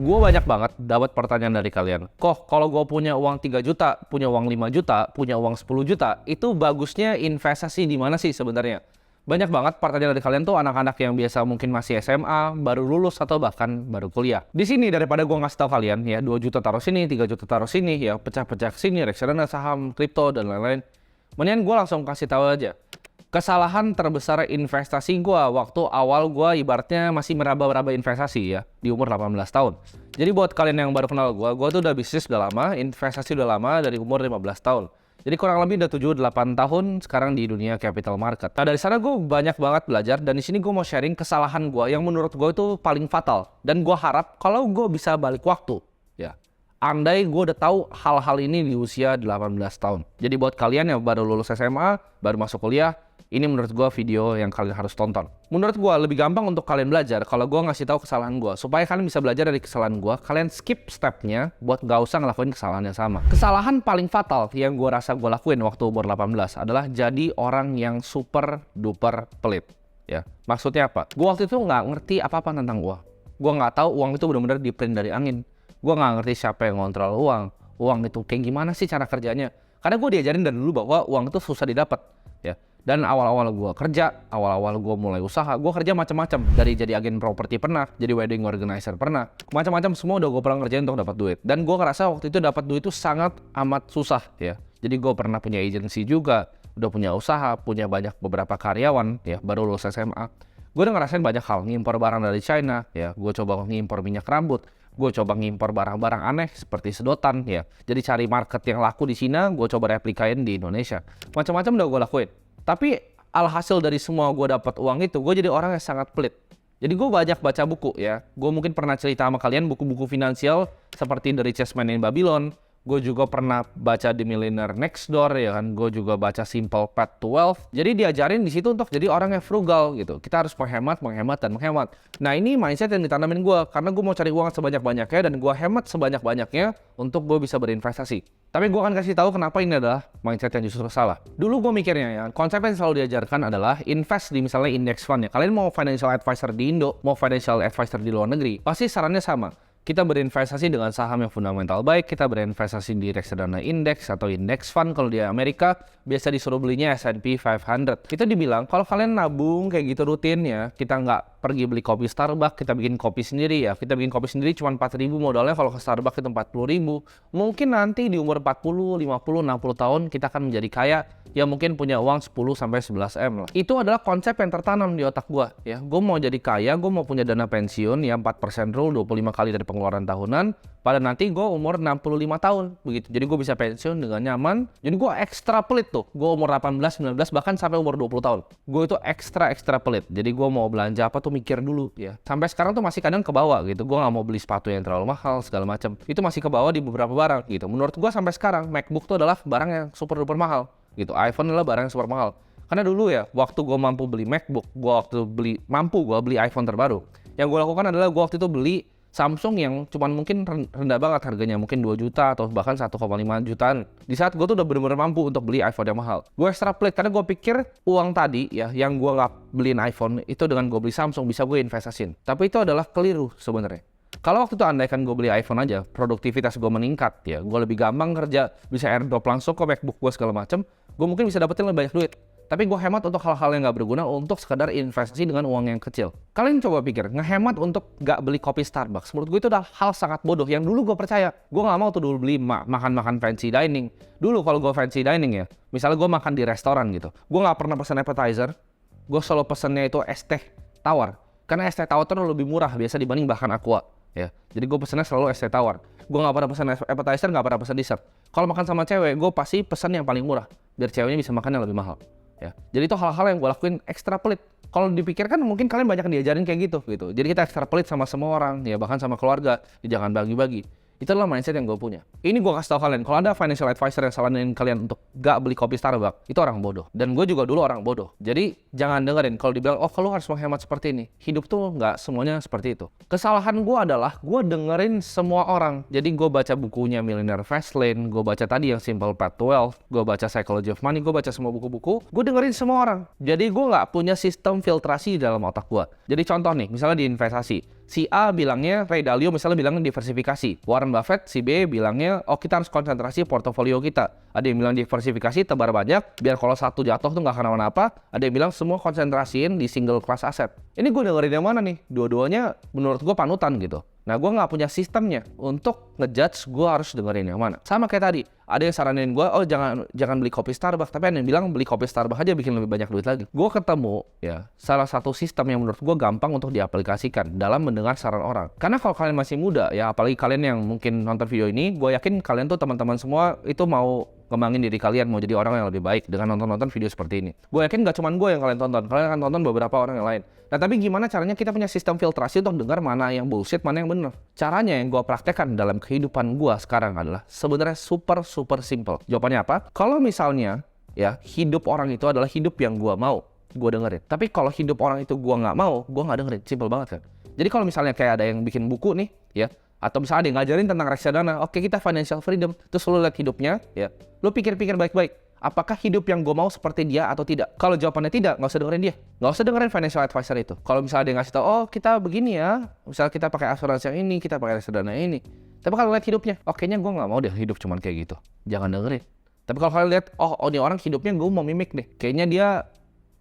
Gue banyak banget dapat pertanyaan dari kalian. Kok kalau gue punya uang 3 juta, punya uang 5 juta, punya uang 10 juta, itu bagusnya investasi di mana sih sebenarnya? Banyak banget pertanyaan dari kalian tuh anak-anak yang biasa mungkin masih SMA, baru lulus atau bahkan baru kuliah. Di sini daripada gue ngasih tahu kalian ya 2 juta taruh sini, 3 juta taruh sini, ya pecah-pecah ke sini, reksadana, saham, kripto dan lain-lain. Mendingan gue langsung kasih tahu aja. Kesalahan terbesar investasi gue waktu awal gue ibaratnya masih meraba-raba investasi ya di umur 18 tahun. Jadi buat kalian yang baru kenal gue tuh udah bisnis udah lama, investasi udah lama dari umur 15 tahun. Jadi kurang lebih udah 7-8 tahun sekarang di dunia capital market. Nah dari sana gue banyak banget belajar dan di sini gue mau sharing kesalahan gue yang menurut gue itu paling fatal. Dan gue harap kalau gue bisa balik waktu ya. Andai gue udah tahu hal-hal ini di usia 18 tahun. Jadi buat kalian yang baru lulus SMA, baru masuk kuliah, ini menurut gue video yang kalian harus tonton. Menurut gue lebih gampang untuk kalian belajar kalau gue ngasih tahu kesalahan gue. Supaya kalian bisa belajar dari kesalahan gue, kalian skip stepnya buat gak usah ngelakuin kesalahan yang sama. Kesalahan paling fatal yang gue rasa gue lakuin waktu umur 18 adalah jadi orang yang super duper pelit. Ya, maksudnya apa? Gue waktu itu nggak ngerti apa-apa tentang uang. Gue nggak tahu uang itu benar-benar di-print dari angin. Gue nggak ngerti siapa yang ngontrol uang itu kayak gimana sih cara kerjanya. Karena gue diajarin dari dulu bahwa uang itu susah didapat, ya. Dan awal-awal gue kerja, awal-awal gue mulai usaha, gue kerja macam-macam. Dari jadi agen properti pernah, jadi wedding organizer pernah, macam-macam semua udah gue pernah ngerjain untuk dapat duit. Dan gue ngerasa waktu itu dapat duit itu sangat amat susah, ya. Jadi gue pernah punya agensi juga, udah punya usaha, punya banyak beberapa karyawan, ya, baru lulus SMA. Gue udah ngerasain banyak hal, ngimpor barang dari China, ya. Gue coba ngimpor minyak rambut. Gue coba ngimpor barang-barang aneh seperti sedotan ya. Jadi cari market yang laku di Cina, gue coba replikain di Indonesia. Macam-macam udah gue lakuin. Tapi alhasil dari semua gue dapat uang itu, gue jadi orang yang sangat pelit. Jadi gue banyak baca buku ya. Gue mungkin pernah cerita sama kalian buku-buku finansial seperti The Richest Man in Babylon. Gue juga pernah baca The Millionaire Next Door ya kan. Gue juga baca Simple Path to Wealth. Jadi diajarin di situ untuk jadi orang yang frugal gitu. Kita harus menghemat, dan menghemat. Nah ini mindset yang ditanamin gue karena gue mau cari uang sebanyak-banyaknya dan gue hemat sebanyak-banyaknya untuk gue bisa berinvestasi. Tapi gue akan kasih tahu kenapa ini adalah mindset yang justru salah. Dulu gue mikirnya ya, konsep yang selalu diajarkan adalah invest di misalnya index fund ya. Kalian mau financial advisor di Indo, mau financial advisor di luar negeri, pasti sarannya sama. Kita berinvestasi dengan saham yang fundamental baik, kita berinvestasi di reksadana indeks atau index fund kalau di Amerika, biasa disuruh belinya S&P 500. Kita dibilang kalau kalian nabung kayak gitu rutin ya, kita nggak pergi beli kopi Starbucks, kita bikin kopi sendiri ya. Kita bikin kopi sendiri cuma 4.000 modalnya, kalau ke Starbucks itu 40.000. Mungkin nanti di umur 40, 50, 60 tahun kita akan menjadi kaya yang mungkin punya uang 10-11 M lah. Itu adalah konsep yang tertanam di otak gua ya. Gue mau jadi kaya, gue mau punya dana pensiun ya 4% rule 25 kali dari pengeluaran tahunan pada nanti gue umur 65 tahun begitu. Jadi gue bisa pensiun dengan nyaman. Jadi gue ekstra pelit tuh. Gue umur 18, 19 bahkan sampai umur 20 tahun. Gue itu ekstra pelit. Jadi gue mau belanja apa tuh mikir dulu ya. Sampai sekarang tuh masih kadang ke bawah gitu. Gue nggak mau beli sepatu yang terlalu mahal segala macam. Itu masih ke bawah di beberapa barang gitu. Menurut gue sampai sekarang MacBook tuh adalah barang yang super duper mahal gitu. iPhone adalah barang yang super mahal. Karena dulu ya, waktu gue mampu beli MacBook, gue beli iPhone terbaru. Yang gue lakukan adalah gue waktu itu beli Samsung yang cuman mungkin rendah banget harganya, mungkin 2 juta atau bahkan 1,5 jutaan. Di saat gue tuh udah bener-bener mampu untuk beli iPhone yang mahal. Gue extra pelit karena gue pikir uang tadi ya, yang gue nggak beliin iPhone, itu dengan gue beli Samsung bisa gue investasiin. Tapi itu adalah keliru sebenarnya. Kalau waktu itu andaikan gue beli iPhone aja, produktivitas gue meningkat ya, gue lebih gampang kerja, bisa airdrop langsung ke MacBook gue segala macem, gue mungkin bisa dapetin lebih banyak duit. Tapi gue hemat untuk hal-hal yang gak berguna untuk sekadar investasi dengan uang yang kecil. Kalian coba pikir, ngehemat untuk gak beli kopi Starbucks. Menurut gue itu adalah hal sangat bodoh yang dulu gue percaya. Gue gak mau tuh dulu beli makan-makan fancy dining. Dulu kalau gue fancy dining ya, misalnya gue makan di restoran gitu, gue gak pernah pesen appetizer, gue selalu pesennya itu es teh tawar. Karena es teh tawar tuh lebih murah biasa dibanding bahkan aqua. Ya, jadi gue pesennya selalu es teh tawar. Gue gak pernah pesen appetizer, gak pernah pesen dessert. Kalau makan sama cewek, gue pasti pesen yang paling murah, biar ceweknya bisa makan yang lebih mahal. Ya, jadi itu hal-hal yang gue lakuin ekstra pelit. Kalau dipikirkan mungkin kalian banyak diajarin kayak gitu. Jadi kita ekstra pelit sama semua orang, ya bahkan sama keluarga. Jangan bagi-bagi. Itu adalah mindset yang gue punya. Ini gue kasih tau kalian, kalau ada financial advisor yang saranin kalian untuk gak beli kopi Starbucks, itu orang bodoh. Dan gue juga dulu orang bodoh. Jadi jangan dengerin kalau dibilang, oh kalau harus menghemat seperti ini. Hidup tuh gak semuanya seperti itu. Kesalahan gue adalah gue dengerin semua orang. Jadi gue baca bukunya Millionaire Fastlane, gue baca tadi yang Simple Path to Wealth, gue baca Psychology of Money, gue baca semua buku-buku. Gue dengerin semua orang. Jadi gue gak punya sistem filtrasi dalam otak gue. Jadi contoh nih, misalnya di investasi. Si A bilangnya, Ray Dalio misalnya bilangnya diversifikasi. Warren Buffett, si B bilangnya, oh kita harus konsentrasi portofolio kita. Ada yang bilang diversifikasi, tebar banyak, biar kalau satu jatuh tuh nggak kenapa-napa. Ada yang bilang semua konsentrasiin di single class asset. Ini gue dengerin yang mana nih? Dua-duanya menurut gue panutan gitu. Nah, gue nggak punya sistemnya untuk ngejudge gue harus dengerin yang mana. Sama kayak tadi, ada yang saranin gue, oh jangan beli kopi Starbucks. Tapi ada yang bilang beli kopi Starbucks aja bikin lebih banyak duit lagi. Gue ketemu ya salah satu sistem yang menurut gue gampang untuk diaplikasikan dalam mendengar saran orang. Karena kalau kalian masih muda ya, apalagi kalian yang mungkin nonton video ini, gue yakin kalian tuh teman-teman semua itu mau ngembangin diri kalian, mau jadi orang yang lebih baik dengan nonton-nonton video seperti ini. Gue yakin gak cuma gue yang kalian akan tonton beberapa orang yang lain. Nah, tapi gimana caranya kita punya sistem filtrasi untuk dengar mana yang bullshit, mana yang bener? Caranya yang gue praktekkan dalam kehidupan gue sekarang adalah sebenarnya super simple. Jawabannya apa? Kalau misalnya ya hidup orang itu adalah hidup yang gue mau, gue dengerin. Tapi kalau hidup orang itu gue nggak mau, gue nggak dengerin. Simple banget kan? Jadi kalau misalnya kayak ada yang bikin buku nih, ya, atau misalnya ada yang ngajarin tentang reksadana, oke kita financial freedom, terus lo lihat hidupnya, ya, lo pikir-pikir baik-baik, apakah hidup yang gue mau seperti dia atau tidak? Kalau jawabannya tidak, nggak usah dengerin dia, nggak usah dengerin financial advisor itu. Kalau misalnya dia ngasih tau, oh kita begini ya, misalnya kita pakai asuransi yang ini, kita pakai reksadana ini, tapi kalau lihat hidupnya, oh kayaknya gue nggak mau deh hidup cuman kayak gitu, jangan dengerin. Tapi kalau kalian lihat, oh ini orang hidupnya gue mau mimik deh, kayaknya dia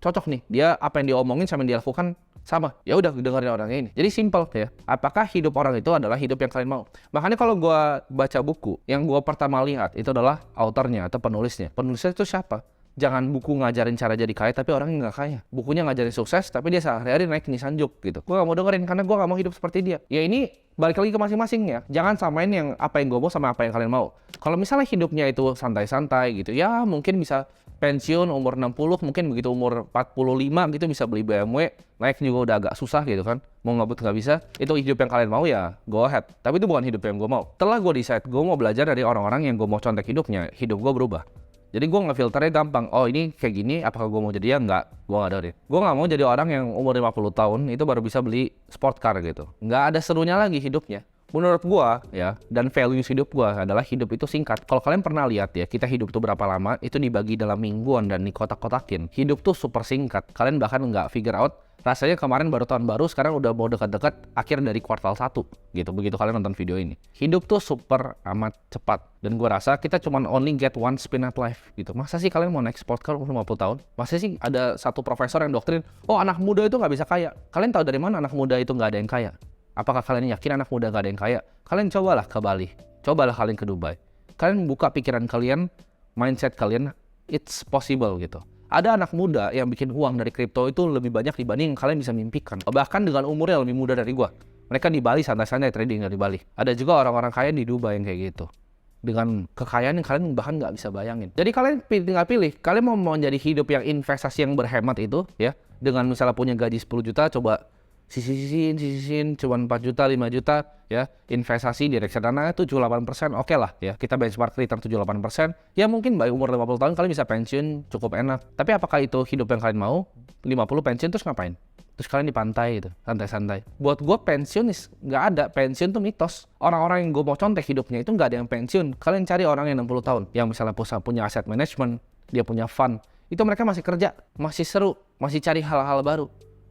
cocok nih, dia apa yang dia omongin sama yang dia lakukan sama, ya udah dengerin orangnya ini. Jadi simple ya. Apakah hidup orang itu adalah hidup yang kalian mau? Makanya kalau gue baca buku, yang gue pertama lihat itu adalah autornya atau penulisnya. Penulisnya itu siapa? Jangan buku ngajarin cara jadi kaya tapi orang yang nggak kaya. Bukunya ngajarin sukses tapi dia sehari-hari naik Nissanjuk gitu. Gue nggak mau dengerin karena gue nggak mau hidup seperti dia. Ya ini balik lagi ke masing-masing ya. Jangan samain yang apa yang gue mau sama apa yang kalian mau. Kalau misalnya hidupnya itu santai-santai gitu, ya mungkin bisa pensiun umur 60, mungkin begitu umur 45 gitu bisa beli BMW, naik juga udah agak susah gitu kan, mau ngebut nggak bisa. Itu hidup yang kalian mau ya go ahead, tapi itu bukan hidup yang gue mau. Setelah gue decide gue mau belajar dari orang-orang yang gue mau contek hidupnya, hidup gue berubah. Jadi gue ngefilternya gampang, oh ini kayak gini, apakah gue mau jadi ya? Enggak, gue nggak dengerin. Gue nggak mau jadi orang yang umur 50 tahun itu baru bisa beli sport car gitu. Nggak ada serunya lagi hidupnya. Menurut gua ya, dan values hidup gua adalah hidup itu singkat. Kalau kalian pernah lihat ya, kita hidup tuh berapa lama, itu dibagi dalam mingguan dan dikotak-kotakin. Hidup tuh super singkat. Kalian bahkan nggak figure out, rasanya kemarin baru tahun baru, sekarang udah mau dekat-dekat akhir dari kuartal 1 gitu. Begitu kalian nonton video ini. Hidup tuh super amat cepat. Dan gua rasa kita cuman only get one spin at life gitu. Masa sih kalian mau naik sport car umur 50 tahun? Masa sih ada satu profesor yang doktrin, oh anak muda itu nggak bisa kaya. Kalian tahu dari mana anak muda itu nggak ada yang kaya? Apakah kalian yakin anak muda gak ada yang kaya? Kalian cobalah ke Bali, cobalah kalian ke Dubai. Kalian buka pikiran kalian, mindset kalian, it's possible gitu. Ada anak muda yang bikin uang dari kripto itu lebih banyak dibanding yang kalian bisa mimpikan. Bahkan dengan umurnya lebih muda dari gua. Mereka di Bali santai-santai trading dari Bali. Ada juga orang-orang kaya di Dubai yang kayak gitu. Dengan kekayaan yang kalian bahkan nggak bisa bayangin. Jadi kalian tinggal pilih, kalian mau menjadi hidup yang investasi yang berhemat itu ya, dengan misalnya punya gaji 10 juta, coba sisihin cuma 4 juta, 5 juta ya, investasi di reksadana 7-8%, oke lah ya, kita benchmark return 7-8%, ya mungkin by umur 50 tahun kalian bisa pensiun cukup enak. Tapi apakah itu hidup yang kalian mau? 50 pensiun terus ngapain? Terus kalian di pantai gitu, santai-santai. Buat gue pensiun nggak ada, pensiun tuh mitos. Orang-orang yang gue mau contek hidupnya itu nggak ada yang pensiun. Kalian cari orang yang 60 tahun, yang misalnya punya aset management, dia punya fund, itu mereka masih kerja, masih seru, masih cari hal-hal baru.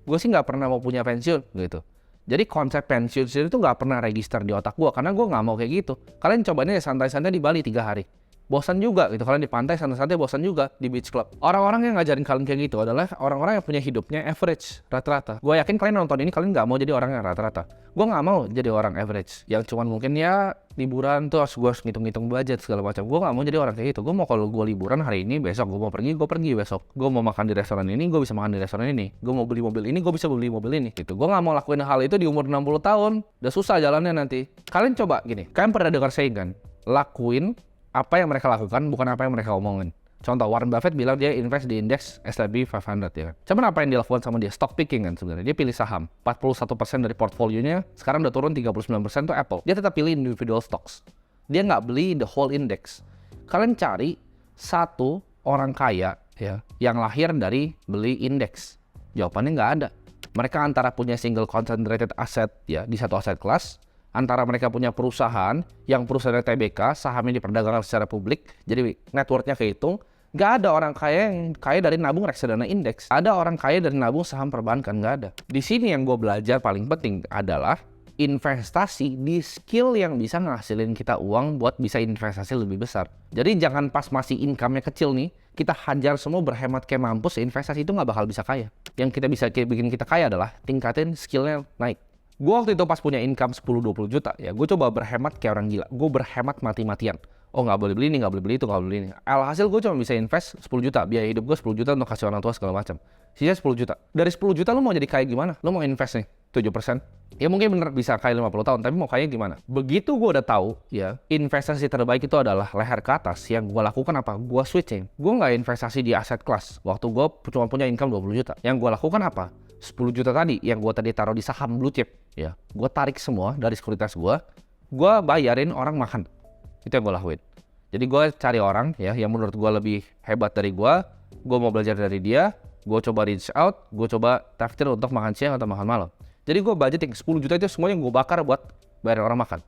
Gue sih nggak pernah mau punya pensiun gitu. Jadi konsep pensiun sendiri tuh nggak pernah register di otak gue, karena gue nggak mau kayak gitu. Kalian cobain aja santai-santai di Bali 3 hari. Bosan juga gitu, kalian di pantai santai-santai bosan juga di beach club. Orang-orang yang ngajarin kalian kayak gitu adalah orang-orang yang punya hidupnya average, rata-rata. Gue yakin kalian nonton ini kalian nggak mau jadi orang yang rata-rata. Gue nggak mau jadi orang average, yang cuman mungkin ya liburan tuh gue harus ngitung-ngitung budget segala macam. Gue nggak mau jadi orang kayak gitu. Gue mau kalau gue liburan hari ini, besok gue mau pergi besok. Gue mau makan di restoran ini, gue bisa makan di restoran ini. Gue mau beli mobil ini, gue bisa beli mobil ini. Gitu. Gue nggak mau lakuin hal itu di umur 60 tahun. Udah susah jalannya nanti. Kalian coba gini, kalian pernah dengar saying kan? Lakuin apa yang mereka lakukan, bukan apa yang mereka omongin. Contoh, Warren Buffett bilang dia invest di indeks S&P 500 ya kan. Cuman apa yang dilakukan sama dia? Stock picking kan sebenarnya. Dia pilih saham. 41% dari portfolionya, sekarang udah turun 39% tuh Apple. Dia tetap pilih individual stocks. Dia nggak beli the whole index. Kalian cari satu orang kaya ya yang lahir dari beli indeks. Jawabannya nggak ada. Mereka antara punya single concentrated asset ya di satu aset kelas, antara mereka punya perusahaan yang perusahaan TBK, sahamnya diperdagangkan secara publik, jadi net worth-nya kehitung, Nggak ada orang kaya yang kaya dari nabung reksadana indeks. Ada orang kaya dari nabung saham perbankan, nggak ada. Di sini yang gue belajar paling penting adalah investasi di skill yang bisa ngasilin kita uang buat bisa investasi lebih besar. Jadi jangan pas masih income-nya kecil nih, kita hajar semua berhemat kayak mampus, investasi itu nggak bakal bisa kaya. Yang kita bisa bikin kita kaya adalah tingkatin skillnya naik. Gue waktu itu pas punya income 10-20 juta, ya gue coba berhemat kayak orang gila. Gue berhemat mati-matian. Oh nggak boleh beli ini, nggak boleh beli itu, nggak boleh beli ini. Alhasil gue cuma bisa invest 10 juta. Biaya hidup gue 10 juta untuk kasih orang tua segala macam. Sisa 10 juta. Dari 10 juta lu mau jadi kaya gimana? Lu mau invest nih 7%. Ya mungkin bener bisa kaya 50 tahun, tapi mau kaya gimana? Begitu gue udah tahu ya, investasi terbaik itu adalah leher ke atas. Yang gue lakukan apa? Gue switching. Gue nggak investasi di aset kelas. Waktu gue cuma punya income 20 juta. Yang gue lakukan apa? 10 juta tadi yang gue tadi taruh di saham blue chip. Ya, gue tarik semua dari sekuritas gue bayarin orang makan. Itu yang gue lakuin. Jadi gue cari orang ya yang menurut gue lebih hebat dari gue mau belajar dari dia, gue coba reach out, gue coba traktir untuk makan siang atau makan malam. Jadi gue budgeting 10 juta itu semuanya gue bakar buat bayar orang makan.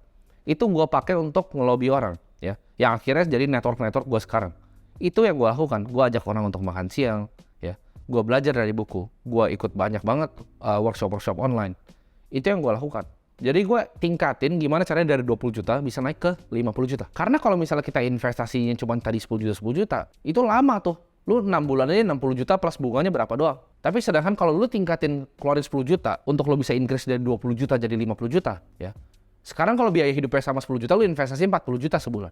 Itu gue pakai untuk ngelobi orang ya, yang akhirnya jadi network gue sekarang. Itu yang gue lakukan, gue ajak orang untuk makan siang ya, gue belajar dari buku, gue ikut banyak banget workshop online. Itu yang gue lakukan. Jadi gue tingkatin gimana caranya dari 20 juta bisa naik ke 50 juta. Karena kalau misalnya kita investasinya cuma tadi 10 juta, itu lama tuh. Lu 6 bulan aja 60 juta plus bunganya berapa doang. Tapi sedangkan kalau lu tingkatin keluarin 10 juta untuk lu bisa increase dari 20 juta jadi 50 juta ya. Sekarang kalau biaya hidupnya sama 10 juta, lu investasi 40 juta sebulan.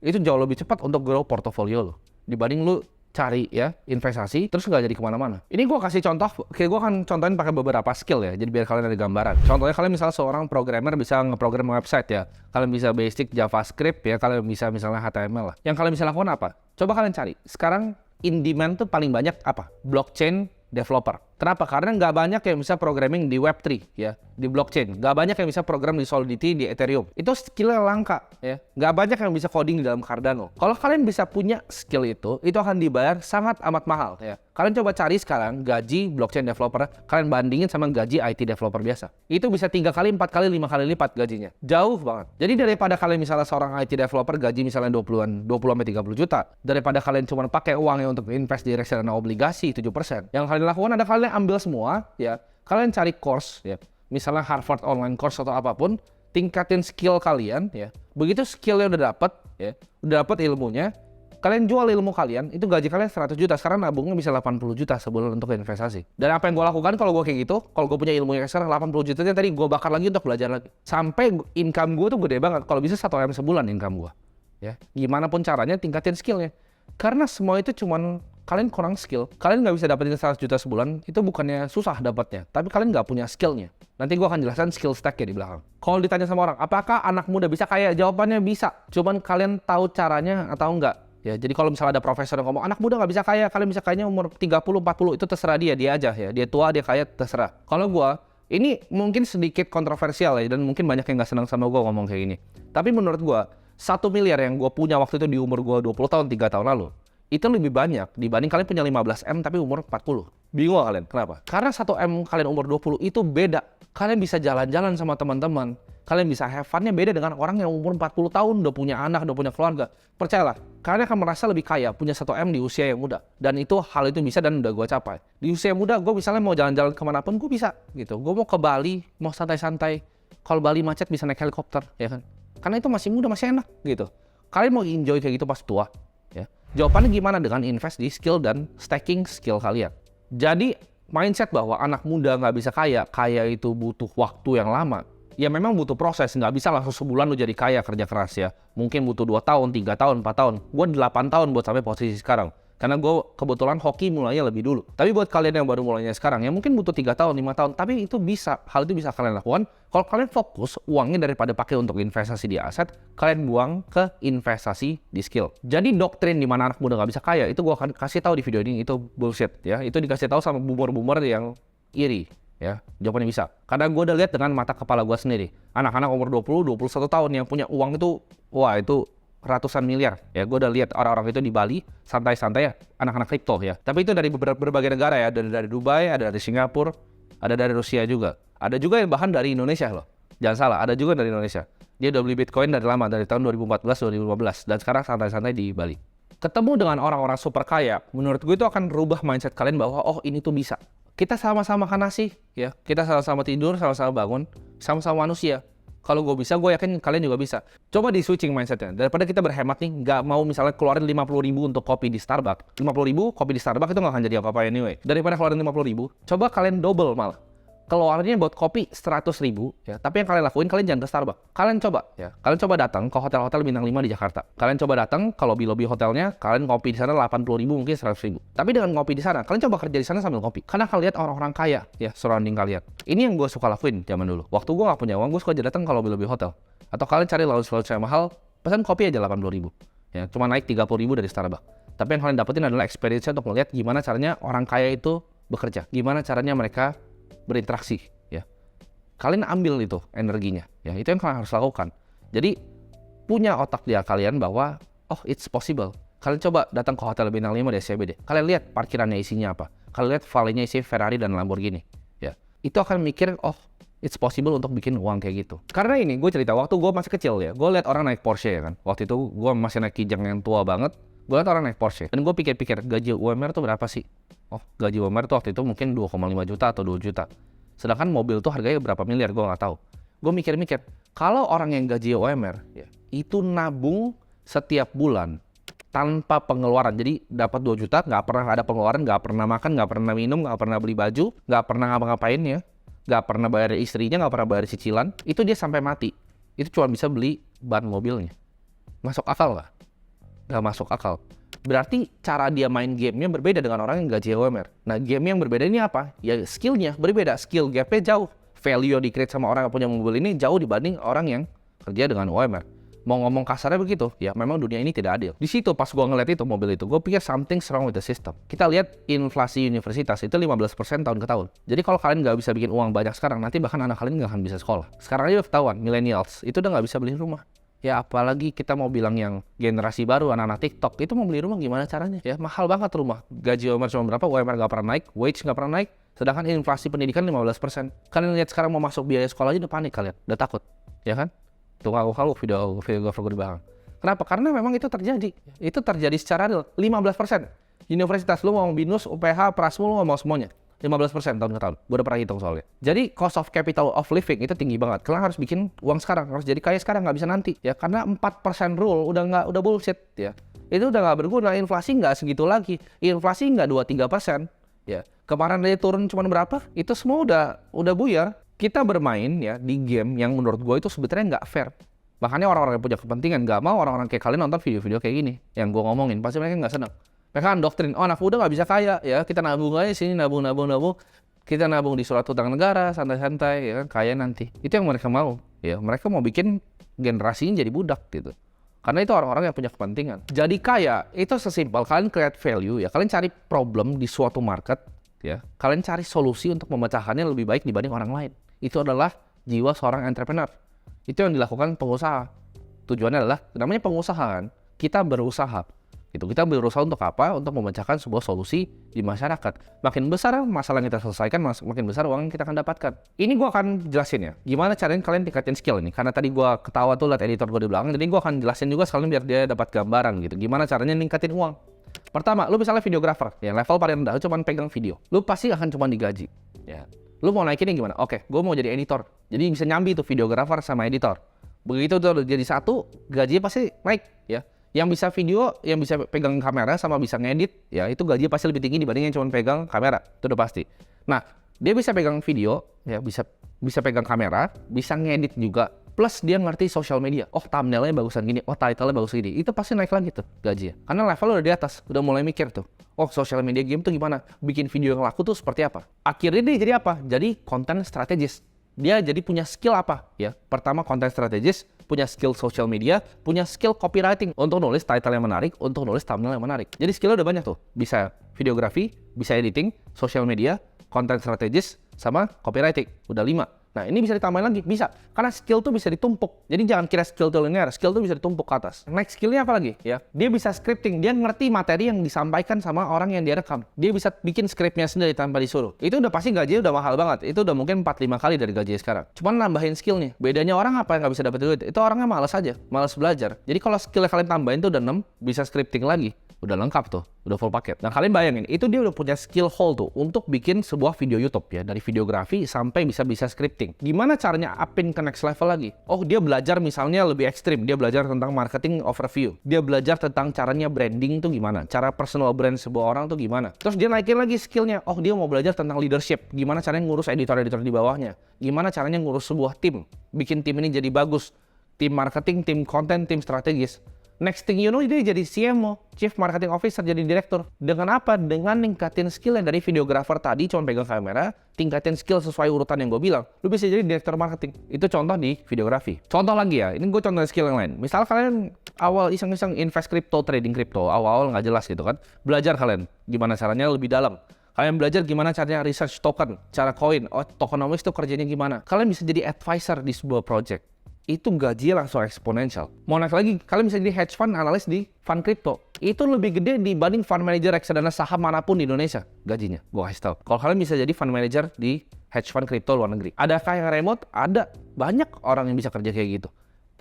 Itu jauh lebih cepat untuk grow portofolio lu. Dibanding lu cari ya investasi terus nggak jadi kemana-mana. Ini gue kasih contoh, kayak gue akan contohin pakai beberapa skill ya, jadi biar kalian ada gambaran. Contohnya kalian misalnya seorang programmer bisa ngeprogram website ya, kalian bisa basic JavaScript ya, kalian bisa misalnya HTML lah. Yang kalian bisa lakukan apa? Coba kalian cari. Sekarang in demand tuh paling banyak apa? Blockchain developer. Kenapa? Karena nggak banyak yang bisa programming di Web3 ya, di blockchain. Nggak banyak yang bisa program di Solidity, di Ethereum. Itu skillnya langka ya. Nggak banyak yang bisa coding di dalam Cardano. Kalau kalian bisa punya skill itu akan dibayar sangat amat mahal ya. Kalian coba cari sekarang gaji blockchain developer, kalian bandingin sama gaji IT developer biasa. Itu bisa 3 kali, 4 kali, 5 kali lipat gajinya. Jauh banget. Jadi daripada kalian misalnya seorang IT developer gaji misalnya 20 sampai 30 juta, daripada kalian cuma pakai uangnya untuk invest di reksadana obligasi 7%, yang kalian lakukan ada kalian ambil semua ya. Kalian cari course ya. Misalnya Harvard online course atau apapun, tingkatin skill kalian ya. Begitu skillnya udah dapet ya, udah dapet ilmunya, kalian jual ilmu kalian, itu gaji kalian 100 juta. Sekarang nabungnya bisa 80 juta sebulan untuk investasi. Dan apa yang gue lakukan kalau gue kayak gitu, kalau gue punya ilmu yang sekarang 80 juta tadi gue bakar lagi untuk belajar lagi. Sampai income gue tuh gede banget. Kalau bisa 1M sebulan income gue. Ya, gimana pun caranya tingkatin skillnya. Karena semua itu cuman kalian kurang skill. Kalian nggak bisa dapetin 100 juta sebulan, itu bukannya susah dapatnya. Tapi kalian nggak punya skillnya. Nanti gue akan jelaskan skill stack-nya di belakang. Kalau ditanya sama orang, apakah anak muda bisa kaya? Jawabannya bisa. Cuman kalian tahu caranya atau enggak. Ya, jadi kalau misalnya ada profesor yang ngomong anak muda nggak bisa kaya, kalian bisa kayaknya umur 30, 40, itu terserah dia aja ya. Dia tua, dia kaya, terserah. Kalau gua, ini mungkin sedikit kontroversial ya, dan mungkin banyak yang nggak senang sama gua ngomong kayak gini. Tapi menurut gua, 1 miliar yang gua punya waktu itu di umur gua 20 tahun, 3 tahun lalu, itu lebih banyak dibanding kalian punya 15M tapi umur 40. Bingung kalian? Kenapa? Karena 1M kalian umur 20 itu beda. Kalian bisa jalan-jalan sama teman-teman. Kalian bisa have fun-nya beda dengan orang yang umur 40 tahun, udah punya anak, udah punya keluarga. Percayalah, kalian akan merasa lebih kaya punya 1M di usia yang muda. Dan hal itu bisa dan udah gue capai. Di usia muda, gue misalnya mau jalan-jalan kemanapun, gue bisa gitu. Gue mau ke Bali, mau santai-santai. Kalau Bali macet bisa naik helikopter, ya kan? Karena itu masih muda, masih enak gitu. Kalian mau enjoy kayak gitu pas tua, ya. Jawabannya gimana? Dengan invest di skill dan stacking skill kalian. Jadi, mindset bahwa anak muda nggak bisa kaya itu butuh waktu yang lama. Ya memang butuh proses, nggak bisa langsung sebulan lu jadi kaya kerja keras ya. Mungkin butuh 2 tahun, 3 tahun, 4 tahun. Gue 8 tahun buat sampai posisi sekarang. Karena gue kebetulan hoki mulainya lebih dulu. Tapi buat kalian yang baru mulainya sekarang, ya mungkin butuh 3 tahun, 5 tahun. Tapi itu bisa, hal itu bisa kalian lakukan. Kalau kalian fokus uangnya daripada pakai untuk investasi di aset, kalian buang ke investasi di skill. Jadi doktrin di mana anak muda nggak bisa kaya, itu gue akan kasih tahu di video ini, itu bullshit ya. Itu dikasih tahu sama boomer-boomer yang iri. Ya, jawabannya bisa. Karena gue udah lihat dengan mata kepala gue sendiri. Anak-anak umur 20, 21 tahun yang punya uang itu, wah itu ratusan miliar. Ya, gue udah lihat orang-orang itu di Bali, santai-santai ya, anak-anak kripto ya. Tapi itu dari berbagai negara ya, dari Dubai, ada dari Singapura, ada dari Rusia juga. Ada juga yang bahkan dari Indonesia loh. Jangan salah, ada juga dari Indonesia. Dia udah beli Bitcoin dari lama, dari tahun 2014, 2015. Dan sekarang santai-santai di Bali. Ketemu dengan orang-orang super kaya, menurut gue itu akan rubah mindset kalian bahwa oh ini tuh bisa. Kita sama-sama makan nasi, ya. Kita sama-sama tidur, sama-sama bangun, sama-sama manusia. Kalau gue bisa, gue yakin kalian juga bisa. Coba di switching mindsetnya. Daripada kita berhemat nih, nggak mau misalnya keluarin 50.000 untuk kopi di Starbucks. 50.000 kopi di Starbucks itu nggak akan jadi apa-apa anyway. Daripada keluarin 50.000, coba kalian double malah. Keluarnya buat kopi 100.000, ya. Tapi yang kalian lakuin, kalian jangan ke Starbucks. Kalian coba, ya. Kalian coba datang ke hotel-hotel bintang 5 di Jakarta. Kalian coba datang ke lobby-lobby hotelnya, kalian ngopi di sana 80.000 mungkin 100.000. Tapi dengan ngopi di sana, kalian coba kerja di sana sambil ngopi. Karena kalian lihat orang-orang kaya, ya, surrounding kalian. Ini yang gue suka lakuin zaman dulu. Waktu gue nggak punya uang, gue suka aja datang ke lobby-lobby hotel. Atau kalian cari lounge-lounge yang mahal, pesan kopi aja 80.000. Ya, cuma naik 30.000 dari Starbucks. Tapi yang kalian dapetin adalah experience untuk melihat gimana caranya orang kaya itu bekerja. Gimana caranya mereka berinteraksi, ya. Kalian ambil itu energinya, ya. Itu yang kalian harus lakukan. Jadi punya otak dia kalian bahwa oh it's possible. Kalian coba datang ke hotel bintang 5 di SCBD. Kalian lihat parkirannya isinya apa. Kalian lihat valetnya isi Ferrari dan Lamborghini, ya. Itu akan mikir oh it's possible untuk bikin uang kayak gitu. Karena ini gue cerita waktu gue masih kecil ya. Gue lihat orang naik Porsche ya kan. Waktu itu gue masih naik Kijang yang tua banget. Gue lihat orang naik Porsche dan gue pikir-pikir gaji UMR tuh berapa sih? Oh gaji UMR tuh waktu itu mungkin 2,5 juta atau 2 juta. Sedangkan mobil tuh harganya berapa miliar, gue nggak tahu. Gue mikir-mikir, kalau orang yang gaji UMR, ya, itu nabung setiap bulan tanpa pengeluaran. Jadi dapat 2 juta, nggak pernah ada pengeluaran, nggak pernah makan, nggak pernah minum, nggak pernah beli baju, nggak pernah ngapa-ngapain ya, nggak pernah bayar istrinya, nggak pernah bayar cicilan. Itu dia sampai mati. Itu cuma bisa beli ban mobilnya. Masuk akal nggak? Nggak masuk akal. Berarti cara dia main gamenya berbeda dengan orang yang gaji UMR. Nah, game yang berbeda ini apa? Ya skillnya berbeda. Skill gapnya jauh. Value yang di-create sama orang yang punya mobil ini jauh dibanding orang yang kerja dengan UMR. Mau ngomong kasarnya begitu, ya memang dunia ini tidak adil. Di situ pas gue ngeliat itu mobil itu, gue pikir something wrong with the system. Kita lihat inflasi universitas itu 15% tahun ke tahun. Jadi kalau kalian nggak bisa bikin uang banyak sekarang, nanti bahkan anak kalian nggak akan bisa sekolah. Sekarang aja udah ketahuan, millennials itu udah nggak bisa beli rumah. Ya apalagi kita mau bilang yang generasi baru, anak-anak TikTok, itu mau beli rumah gimana caranya? Ya mahal banget rumah. Gaji UMR cuma berapa, UMR nggak pernah naik, wage nggak pernah naik, sedangkan inflasi pendidikan 15%. Kalian lihat sekarang mau masuk biaya sekolah aja udah panik kalian, udah takut, ya kan? Tuh aku video gue di belakang. Kenapa? Karena memang itu terjadi. Itu terjadi secara real, 15%. Universitas, lu mau BINUS, UPH, Prasmul, lu mau semuanya. 15% tahun ke tahun. Gue udah pernah hitung soalnya. Jadi cost of capital of living itu tinggi banget. Kalian harus bikin uang sekarang, harus jadi kaya sekarang, nggak bisa nanti. Ya karena 4% rule udah bullshit ya. Itu udah nggak berguna. Inflasi nggak segitu lagi. Inflasi nggak 2-3%. Ya kemarin dia turun cuma berapa? Itu semua udah buyar. Kita bermain ya di game yang menurut gue itu sebetulnya nggak fair. Makanya orang-orang yang punya kepentingan nggak mau orang-orang kayak kalian nonton video-video kayak gini. Yang gue ngomongin pasti mereka nggak seneng. Mereka kan doktrin, oh anak muda nggak bisa kaya ya, kita nabung aja sini, nabung. Kita nabung di surat utang negara, santai-santai, ya kan, kaya nanti. Itu yang mereka mau, ya. Mereka mau bikin generasinya jadi budak gitu. Karena itu orang-orang yang punya kepentingan. Jadi kaya, itu sesimpel, kalian create value, ya. Kalian cari problem di suatu market, ya. Kalian cari solusi untuk memecahkannya lebih baik dibanding orang lain. Itu adalah jiwa seorang entrepreneur. Itu yang dilakukan pengusaha. Tujuannya adalah, namanya pengusaha kan, kita berusaha. Kita berusaha untuk apa? Untuk memecahkan sebuah solusi di masyarakat. Makin besar masalah yang kita selesaikan, makin besar uang yang kita akan dapatkan. Ini gue akan jelasin ya, gimana caranya kalian tingkatin skill ini. Karena tadi gue ketawa tuh liat editor gue di belakang, jadi gue akan jelasin juga sekalian biar dia dapat gambaran gitu. Gimana caranya ningkatin uang. Pertama, lu misalnya videographer, ya level paling rendah, lu cuma pegang video. Lu pasti akan cuma digaji. Ya. Lu mau naikinnya gimana? Oke, gue mau jadi editor. Jadi bisa nyambi tuh videographer sama editor. Begitu tuh jadi satu, gajinya pasti naik ya. Yang bisa video, yang bisa pegang kamera sama bisa ngedit, ya itu gajinya pasti lebih tinggi dibanding yang cuma pegang kamera. Itu udah pasti. Nah, dia bisa pegang video, ya bisa pegang kamera, bisa ngedit juga. Plus dia ngerti social media. Oh, thumbnailnya bagusan gini, oh title-nya bagus gini. Itu pasti naik lagi tuh gajinya. Karena level udah di atas, udah mulai mikir tuh. Oh, social media game tuh gimana? Bikin video yang laku tuh seperti apa? Akhirnya dia jadi apa? Jadi content strategis. Dia jadi punya skill apa? Ya, pertama content strategis, punya skill social media, punya skill copywriting untuk nulis title yang menarik, untuk nulis thumbnail yang menarik. Jadi skillnya udah banyak tuh. Bisa videografi, bisa editing, social media, content strategis, sama copywriting. Udah 5. Nah ini bisa ditambahin lagi, bisa. Karena skill tuh bisa ditumpuk. Jadi jangan kira skill tuh linear, skill tuh bisa ditumpuk ke atas. Next skillnya apa lagi? Ya, dia bisa scripting, dia ngerti materi yang disampaikan sama orang yang dia rekam. Dia bisa bikin skripnya sendiri tanpa disuruh. Itu udah pasti gajinya udah mahal banget. Itu udah mungkin 4-5 kali dari gajinya sekarang. Cuman nambahin skillnya. Bedanya orang apa yang nggak bisa dapat duit? Itu orangnya malas aja, malas belajar. Jadi kalau skillnya kalian tambahin tuh udah 6, bisa scripting lagi. Udah lengkap tuh, udah full paket. Nah kalian bayangin, itu dia udah punya skill hole tuh untuk bikin sebuah video YouTube ya, dari videografi sampai bisa scripting. Gimana caranya upin ke next level lagi? Oh dia belajar misalnya lebih ekstrim, dia belajar tentang marketing overview, dia belajar tentang caranya branding tuh gimana, cara personal brand sebuah orang tuh gimana. Terus dia naikin lagi skillnya, oh dia mau belajar tentang leadership, gimana caranya ngurus editor-editor di bawahnya, gimana caranya ngurus sebuah tim, bikin tim ini jadi bagus, tim marketing, tim konten, tim strategis. Next thing you know, dia jadi CMO, Chief Marketing Officer, jadi direktur. Dengan apa? Dengan ningkatin skill yang dari videographer tadi cuma pegang kamera, tingkatin skill sesuai urutan yang gue bilang. Lu bisa jadi direktur marketing. Itu contoh di videografi. Contoh lagi ya, ini gue contoh skill yang lain. Misal kalian awal iseng-iseng invest crypto, trading crypto, awal-awal nggak jelas gitu kan. Belajar kalian gimana caranya lebih dalam. Kalian belajar gimana caranya research token, cara koin, tokenomics itu kerjanya gimana. Kalian bisa jadi advisor di sebuah project. Itu gajinya langsung eksponensial. Mau naik lagi, kalian bisa jadi hedge fund analis di fund crypto. Itu lebih gede dibanding fund manager reksadana saham manapun di Indonesia gajinya. Gue kasih tau. Kalau kalian bisa jadi fund manager di hedge fund crypto luar negeri. Adakah yang remote? Ada. Banyak orang yang bisa kerja kayak gitu.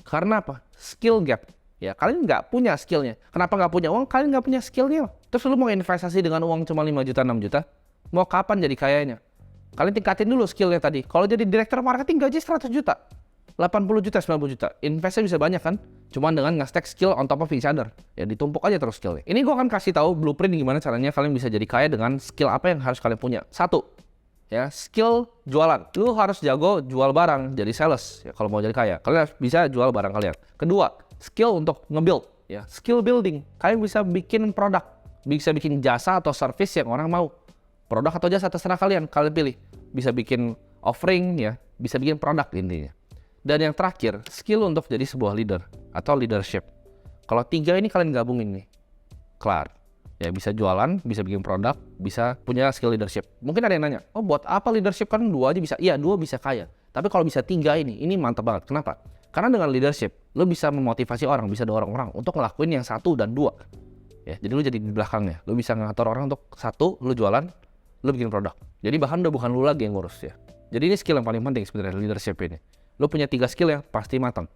Karena apa? Skill gap. Ya, kalian nggak punya skillnya. Kenapa nggak punya uang? Kalian nggak punya skillnya. Terus lu mau investasi dengan uang cuma 5 juta, 6 juta? Mau kapan jadi kayanya? Kalian tingkatin dulu skillnya tadi. Kalau jadi direktur marketing gaji 100 juta. 80 juta, 90 juta. Investnya bisa banyak kan? Cuman dengan nge-stack skill on top of each other. Ya ditumpuk aja terus skillnya. Ini gue akan kasih tahu blueprint gimana caranya kalian bisa jadi kaya dengan skill apa yang harus kalian punya. Satu, ya skill jualan. Lu harus jago jual barang, jadi sales. Ya kalau mau jadi kaya, kalian harus bisa jual barang kalian. Kedua, skill untuk nge-build. Ya, skill building. Kalian bisa bikin produk, bisa bikin jasa atau service yang orang mau. Produk atau jasa terserah kalian pilih. Bisa bikin offering ya, bisa bikin produk intinya. Dan yang terakhir, skill untuk jadi sebuah leader atau leadership. Kalau 3 ini kalian gabungin nih, kelar. Ya bisa jualan, bisa bikin produk, bisa punya skill leadership. Mungkin ada yang nanya, oh buat apa leadership kan 2 aja bisa? Iya 2 bisa kaya. Tapi kalau bisa 3 ini mantap banget. Kenapa? Karena dengan leadership, lo bisa memotivasi orang, bisa dorong orang untuk ngelakuin yang 1 dan 2. Ya, jadi lo jadi di belakangnya. Lo bisa ngatur orang untuk 1, lo jualan, lo bikin produk. Jadi bahkan udah bukan lo lagi yang ngurus ya. Jadi ini skill yang paling penting sebenarnya leadership ini. Lo punya 3 skill yang pasti matang.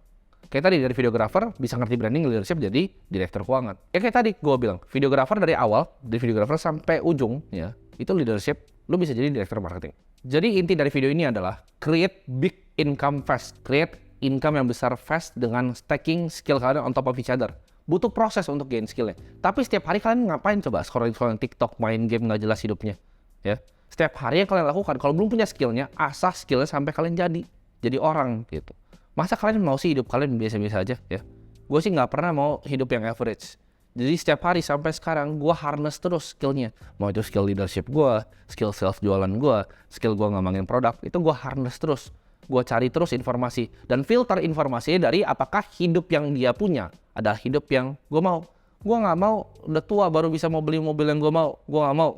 Kayak tadi dari videographer bisa ngerti branding, leadership, jadi direktur keuangan. Kayak tadi gue bilang, videographer dari awal, dari videographer sampai ujung ya, itu leadership, lo bisa jadi direktur marketing. Jadi inti dari video ini adalah create big income fast. Create income yang besar fast dengan stacking skill kalian on top of each other. Butuh proses untuk gain skillnya. Tapi setiap hari kalian ngapain coba? Scrolling TikTok, main game nggak jelas hidupnya. Ya. Setiap hari yang kalian lakukan, kalau belum punya skillnya, asah skillnya sampai kalian jadi orang gitu. Masa kalian mau sih hidup kalian biasa-biasa aja ya? Gue sih nggak pernah mau hidup yang average. Jadi setiap hari sampai sekarang gue harness terus skillnya. Mau itu skill leadership gue, skill self jualan gue, skill gue ngembangin produk, itu gue harness terus. Gue cari terus informasi dan filter informasinya dari apakah hidup yang dia punya adalah hidup yang gue mau. Gue nggak mau udah tua baru bisa mau beli mobil yang gue mau. Gue nggak mau.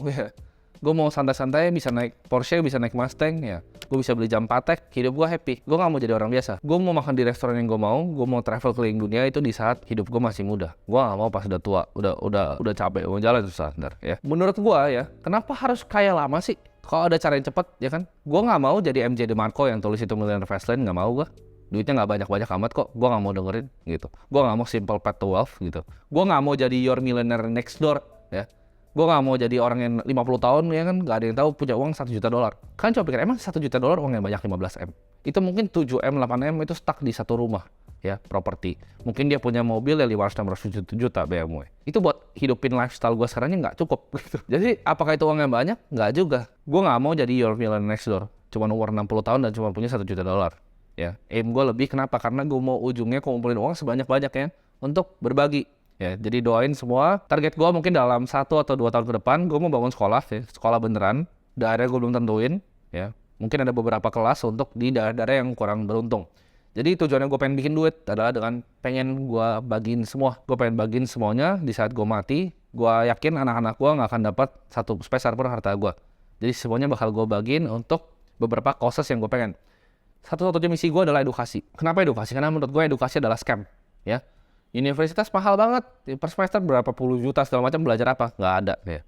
Gue mau santai-santai, bisa naik Porsche, bisa naik Mustang, ya. Gue bisa beli jam Patek, hidup gue happy. Gue gak mau jadi orang biasa. Gue mau makan di restoran yang gue mau travel keliling dunia itu di saat hidup gue masih muda. Gue gak mau pas udah tua, udah capek, mau jalan susah, ntar, ya. Menurut gue ya, kenapa harus kaya lama sih? Kalau ada cara yang cepet, ya kan? Gue gak mau jadi MJ DeMarco yang tulis itu Millionaire Fastlane, gak mau gue. Duitnya gak banyak-banyak amat kok, gue gak mau dengerin, gitu. Gue gak mau Simple Path to Wealth, gitu. Gue gak mau jadi Your Millionaire Next Door, ya. Gue gak mau jadi orang yang 50 tahun ya kan gak ada yang tahu punya uang 1 juta dolar. Kalian coba pikir emang 1 juta dolar uang yang banyak 15M. Itu mungkin 7M, 8M itu stuck di satu rumah ya, properti. Mungkin dia punya mobil ya 500-600 juta BMW. Itu buat hidupin lifestyle gue sekarangnya gak cukup gitu. Jadi apakah itu uang yang banyak? Gak juga. Gue gak mau jadi Your Millionaire Next Door. Cuma umur 60 tahun dan cuma punya 1 juta dolar. Ya, aim gue lebih kenapa? Karena gue mau ujungnya kumpulin uang sebanyak-banyaknya untuk berbagi. Ya, jadi doain semua. Target gue mungkin dalam 1 atau 2 tahun ke depan, gue mau bangun sekolah, ya, sekolah beneran. Daerah gue belum tentuin, ya. Mungkin ada beberapa kelas untuk di daerah-daerah yang kurang beruntung. Jadi tujuannya gue pengen bikin duit adalah dengan pengen gue bagiin semua. Gue pengen bagiin semuanya di saat gue mati. Gue yakin anak-anak gue nggak akan dapat satu peser pun harta gue. Jadi semuanya bakal gue bagiin untuk beberapa causes yang gue pengen. Satu-satunya misi gue adalah edukasi. Kenapa edukasi? Karena menurut gue edukasi adalah scam, ya. Universitas mahal banget, per semester berapa puluh juta segala macam, belajar apa? Nggak ada, ya.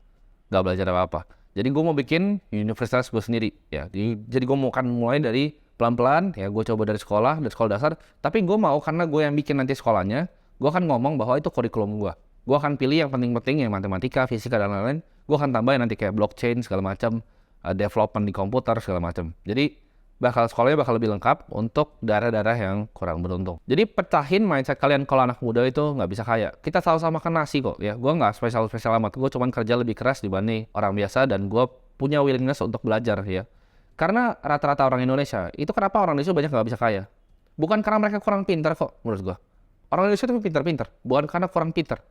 Nggak belajar apa-apa. Jadi gue mau bikin universitas gue sendiri, ya. Jadi gue mau kan mulai dari pelan-pelan, ya. Gue coba dari sekolah dasar. Tapi gue mau karena gue yang bikin nanti sekolahnya, gue akan ngomong bahwa itu kurikulum gue. Gue akan pilih yang penting-penting, yang matematika, fisika, dan lain-lain. Gue akan tambahin nanti kayak blockchain, segala macam, development di komputer, segala macam. Jadi, sekolahnya bakal lebih lengkap untuk daerah-daerah yang kurang beruntung. Jadi, pecahin mindset kalian kalau anak muda itu nggak bisa kaya. Kita sama-sama makan nasi kok, ya. Gue nggak spesial-spesial amat. Gue cuma kerja lebih keras dibanding orang biasa, dan gue punya willingness untuk belajar, ya. Karena rata-rata orang Indonesia, itu kenapa orang Indonesia banyak nggak bisa kaya? Bukan karena mereka kurang pintar kok, menurut gue. Orang Indonesia itu pintar-pintar, bukan karena kurang pintar.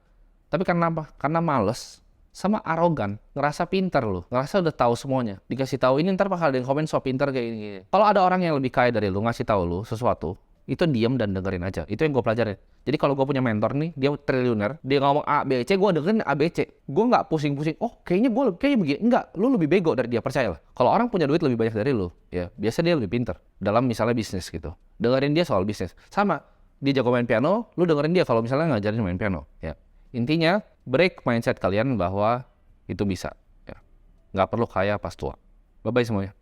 Tapi karena apa? Karena males sama arogan, ngerasa pintar loh, ngerasa udah tahu semuanya. Dikasih tahu ini ntar bakal ada yang komen so pintar kayak gini. Kalau ada orang yang lebih kaya dari lu ngasih tahu lu sesuatu, itu diam dan dengerin aja. Itu yang gue pelajarin. Jadi kalau gue punya mentor nih, dia triliuner, dia ngomong A, B, C, gue dengerin A, B, C. Gue nggak pusing-pusing. Oh, kayaknya begini. Enggak, lu lebih bego dari dia, percayalah. Kalau orang punya duit lebih banyak dari lu, ya biasa dia lebih pintar dalam misalnya bisnis gitu. Dengerin dia soal bisnis. Sama, dia jago main piano, lu dengerin dia kalau misalnya ngajarin main piano. Ya, intinya break mindset kalian bahwa itu bisa. Ya. Nggak perlu kaya pas tua. Bye-bye semuanya.